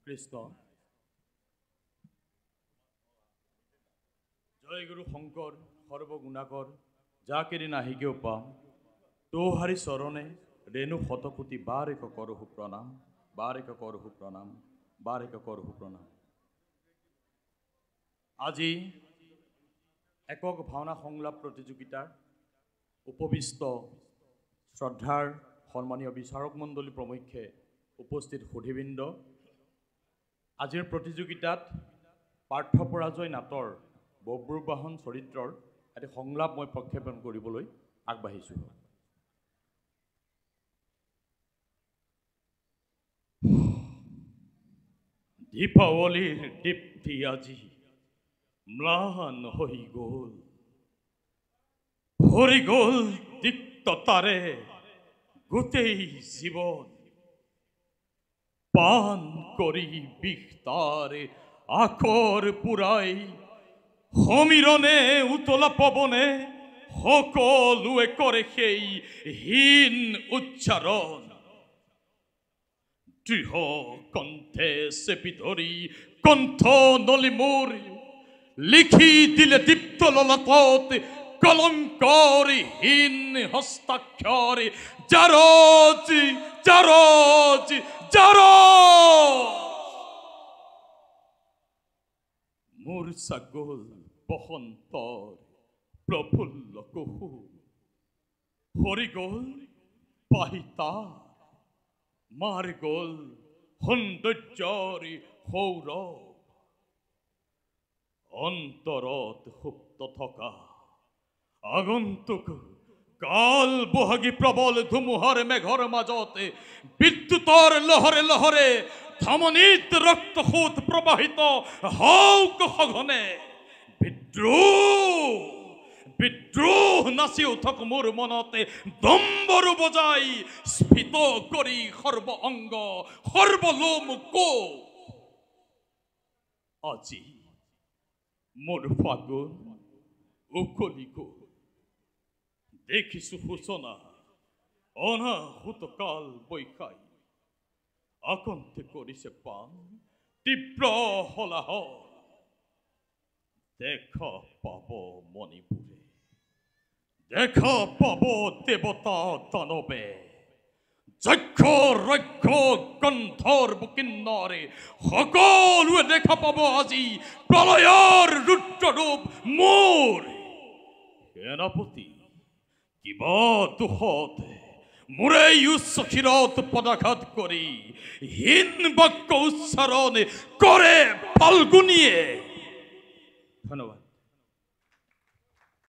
কৃষ্ণ জয় গুৰু শঙ্কৰ সৰ্বগুণাকৰ যাকেৰি নাহি কেউ পাম তোহাৰি চৰণে ৰেণু শতকোটি বাৰেক কৰহু প্ৰণাম বাৰেক কৰহু প্ৰণাম বাৰেক কৰহু প্ৰণাম। আজি একক ভাওনা সংলাপ প্ৰতিযোগিতাৰ উপবিষ্ট শ্ৰদ্ধাৰ সন্মানীয় বিচাৰক মণ্ডলী প্ৰমুখ্যে উপস্থিত সুধীবৃন্দ, আজিৰ প্ৰতিযোগিতাত পাৰ্থপৰাজয় নাটৰ বব্ৰুবাহন চৰিত্ৰৰ এটি সংলাপ মই প্ৰক্ষেপণ কৰিবলৈ আগবাঢ়িছোঁ। দীপাৱলীৰ দীপ্তি আজি ম্লান হৈ গ'ল, ভৰি গ'ল তিক্ততাৰে গোটেই জীৱন, পান কৰি বিষতাৰে আকৰ পুৰাই সমীৰণে উতলা পৱনে সকলোৱে কৰে সেই হীন উচ্চাৰণ। দৃঢ় কণ্ঠে চেপি ধৰি কণ্ঠ নলি মোৰ লিখি দিলে দীপ্ত ললাটত কলংকৰহীন হস্তাক্ষৰ জাৰজ জাৰজ জাৰজ। মূৰ্ছা গ'ল বসন্তৰ প্ৰফুল্ল কুহু, সৰি গ'ল পাহিতা মাৰ গ'ল সৌন্দৰ্যৰ সৌৰভ, অন্তৰত সুপ্ত থকা আগন্তুক কাল বহাগী প্ৰবল ধুমুহাৰ মেঘৰ মাজতে বিদ্যুতৰ লহৰে লহৰে ধমনীত ৰক্তসোত প্ৰবাহিত হওক সঘনে। বিদ্ৰোহ বিদ্ৰোহ নাচি উঠক মোৰ মনতে দম্বৰু বজাই স্ফীত কৰি সৰ্ব অংগ সৰ্বলোম কোপ। আজি মোৰ ফাগুন উকলি গ'ল, দেখিছো সূচনা অনাহুত কাল বৈশাই, আকন্তে কৰিছে পান তীব্ৰ হলাহল। দেখা পাব মণিপুৰে, দেখা পাব দেৱতা দানৱে, যক্ষ ৰক্ষ গন্ধৰ্ব কিন্নৰে সকলোৱে দেখা পাব আজি প্ৰলয়ৰ ৰুদ্ৰৰূপ মোৰ। সেনাপতি কিবা দুখত মোৰে উচ্চ শিৰত পদাঘাত কৰি হীন বাক্য উচ্চাৰণ কৰে ফাল্গুনীয়ে। ধন্যবাদ।